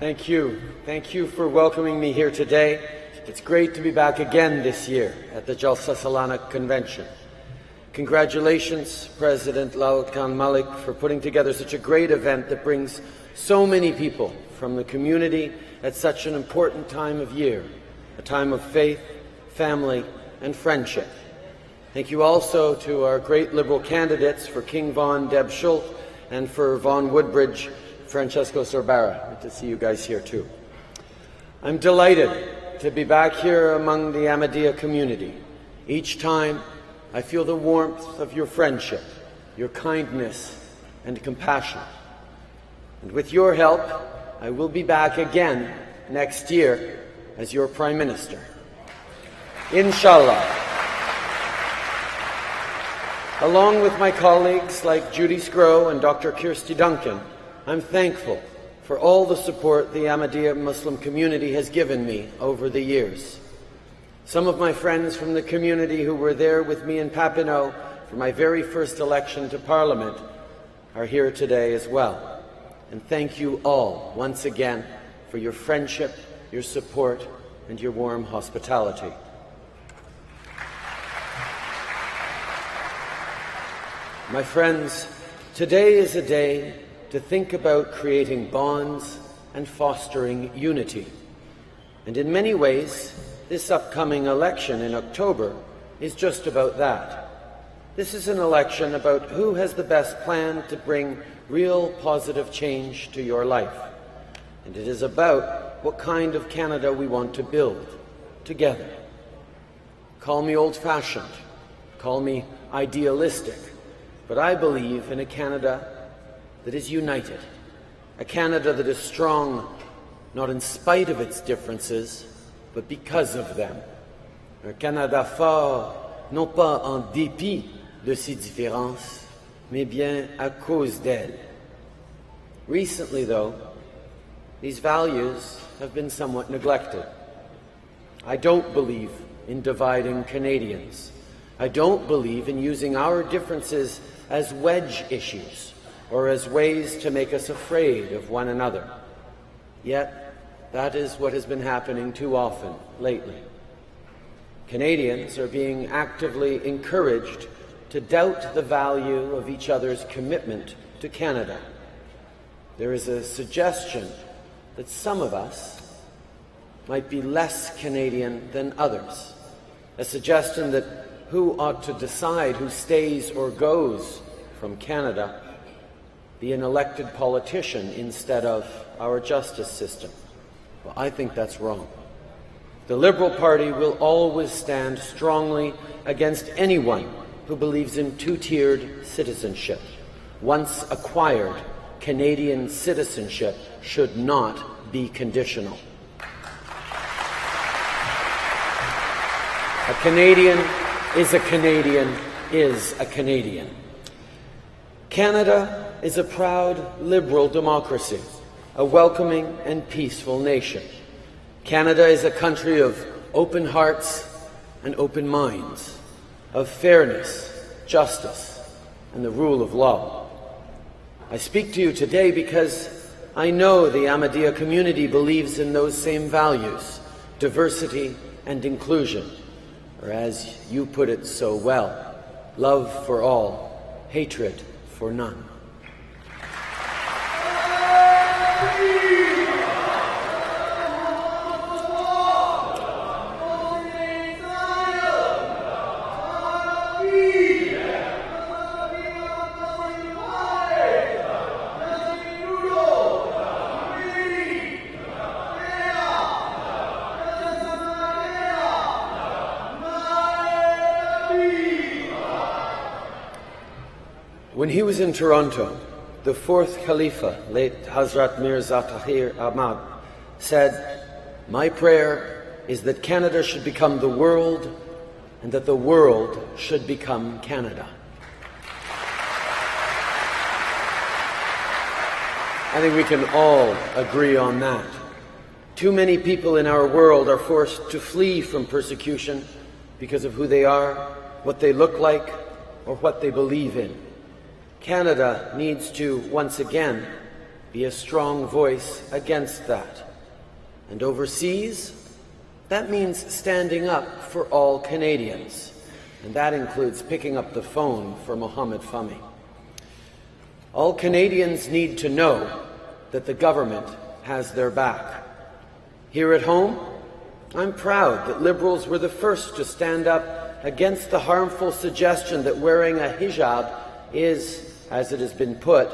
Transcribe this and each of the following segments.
Thank you. Thank you for welcoming me here today. It's great to be back again this year at the Jalsa Salana Convention. Congratulations, President Laud Khan Malik, for putting together such a great event that brings so many people from the community at such an important time of year, a time of faith, family, and friendship. Thank you also to our great Liberal candidates for King Vaughan, Deb Schult, and for Vaughan Woodbridge, Francesco Sorbara. Good to see you guys here too. I'm delighted to be back here among the Ahmadiyya community. Each time I feel the warmth of your friendship, your kindness and compassion. And with your help, I will be back again next year as your Prime Minister. Inshallah. Along with my colleagues like Judy Scrow and Dr. Kirsty Duncan, I'm thankful for all the support the Ahmadiyya Muslim community has given me over the years. Some of my friends from the community who were there with me in Papineau for my very first election to Parliament are here today as well. And thank you all once again for your friendship, your support, and your warm hospitality. My friends, today is a day to think about creating bonds and fostering unity. And in many ways, this upcoming election in October is just about that. This is an election about who has the best plan to bring real positive change to your life. And it is about what kind of Canada we want to build together. Call me old-fashioned, call me idealistic, but I believe in a Canada that is united, a Canada that is strong, not in spite of its differences, but because of them. Un Canada fort, non pas en dépit de ses différences, mais bien à cause d'elles. Recently, though, these values have been somewhat neglected. I don't believe in dividing Canadians. I don't believe in using our differences as wedge issues or as ways to make us afraid of one another. Yet, that is what has been happening too often lately. Canadians are being actively encouraged to doubt the value of each other's commitment to Canada. There is a suggestion that some of us might be less Canadian than others, a suggestion that who ought to decide who stays or goes from Canada be an elected politician instead of our justice system. Well, I think that's wrong. The Liberal Party will always stand strongly against anyone who believes in two-tiered citizenship. Once acquired, Canadian citizenship should not be conditional. A Canadian is a Canadian is a Canadian. Canada is a proud liberal democracy, a welcoming and peaceful nation. Canada is a country of open hearts and open minds, of fairness, justice, and the rule of law. I speak to you today because I know the Ahmadiyya community believes in those same values, diversity and inclusion, or as you put it so well, love for all, hatred for none. When he was in Toronto, the fourth Khalifa, late Hazrat Mirza Tahir Ahmad, said, "My prayer is that Canada should become the world and that the world should become Canada." I think we can all agree on that. Too many people in our world are forced to flee from persecution because of who they are, what they look like, or what they believe in. Canada needs to, once again, be a strong voice against that. And overseas, that means standing up for all Canadians, and that includes picking up the phone for Mohamed Fahmy. All Canadians need to know that the government has their back. Here at home, I'm proud that Liberals were the first to stand up against the harmful suggestion that wearing a hijab is, as it has been put,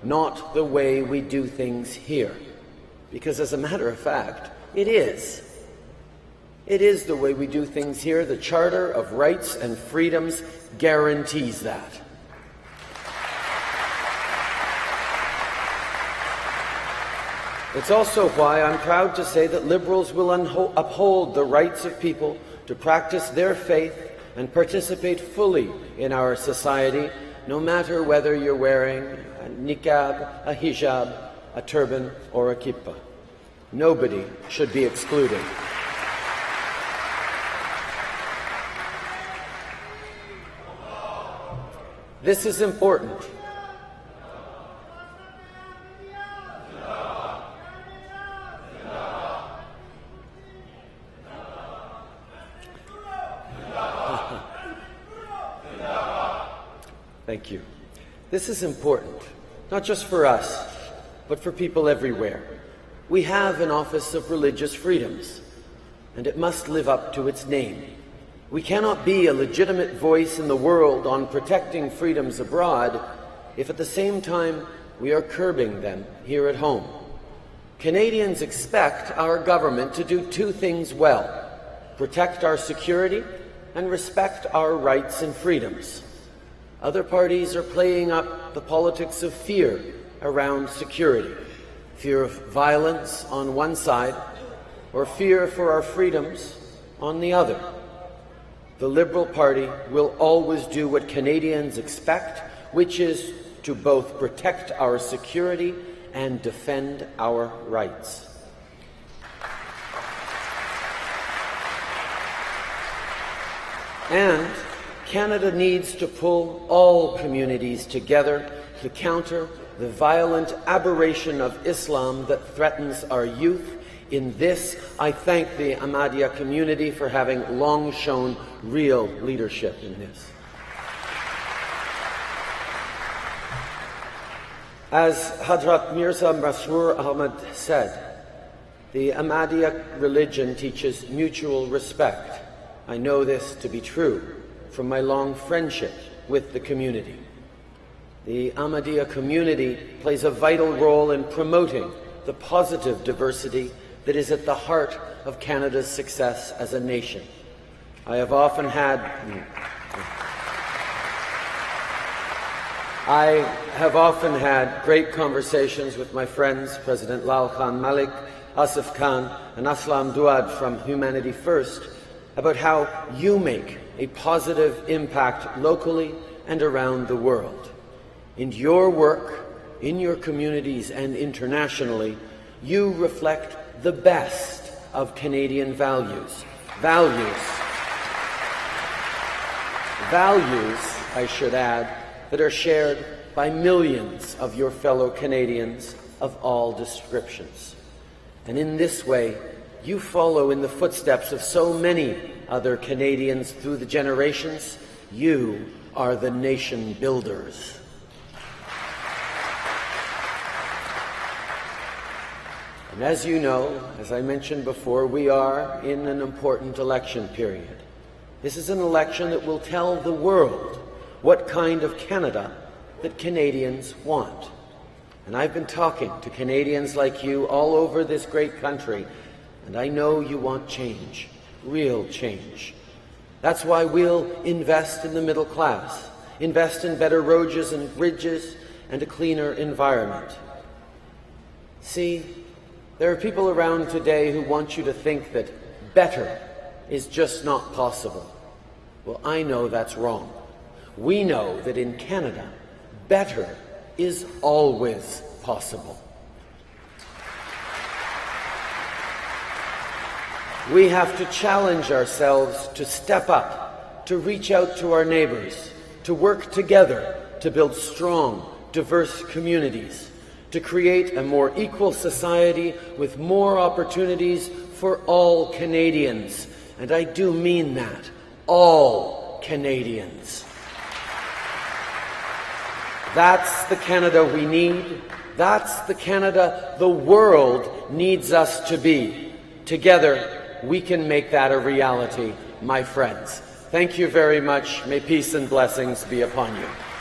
not the way we do things here. Because as a matter of fact, it is. It is the way we do things here. The Charter of Rights and Freedoms guarantees that. It's also why I'm proud to say that Liberals will uphold the rights of people to practice their faith and participate fully in our society, no matter whether you're wearing a niqab, a hijab, a turban, or a kippah. Nobody should be excluded. This is important. Thank you. This is important, not just for us, but for people everywhere. We have an Office of Religious Freedoms, and it must live up to its name. We cannot be a legitimate voice in the world on protecting freedoms abroad if at the same time we are curbing them here at home. Canadians expect our government to do two things well: protect our security and respect our rights and freedoms. Other parties are playing up the politics of fear around security, fear of violence on one side, or fear for our freedoms on the other. The Liberal Party will always do what Canadians expect, which is to both protect our security and defend our rights. And Canada needs to pull all communities together to counter the violent aberration of Islam that threatens our youth. In this, I thank the Ahmadiyya community for having long shown real leadership in this. As Hadrat Mirza Masroor Ahmad said, the Ahmadiyya religion teaches mutual respect. I know this to be true from my long friendship with the community. The Ahmadiyya community plays a vital role in promoting the positive diversity that is at the heart of Canada's success as a nation. I have often had great conversations with my friends, President Lal Khan Malik, Asif Khan, and Aslam Duad from Humanity First, about how you make a positive impact locally and around the world. In your work, in your communities and internationally, you reflect the best of Canadian values. Values, I should add, that are shared by millions of your fellow Canadians of all descriptions. And in this way, you follow in the footsteps of so many other Canadians through the generations. You are the nation builders. And as you know, as I mentioned before, we are in an important election period. This is an election that will tell the world what kind of Canada that Canadians want. And I've been talking to Canadians like you all over this great country, and I know you want change, real change. That's why we'll invest in the middle class, invest in better roads and bridges, and a cleaner environment. See, there are people around today who want you to think that better is just not possible. Well, I know that's wrong. We know that in Canada, better is always possible. We have to challenge ourselves to step up, to reach out to our neighbors, to work together to build strong, diverse communities, to create a more equal society with more opportunities for all Canadians. And I do mean that, all Canadians. That's the Canada we need. That's the Canada the world needs us to be. Together, we can make that a reality, my friends. Thank you very much. May peace and blessings be upon you.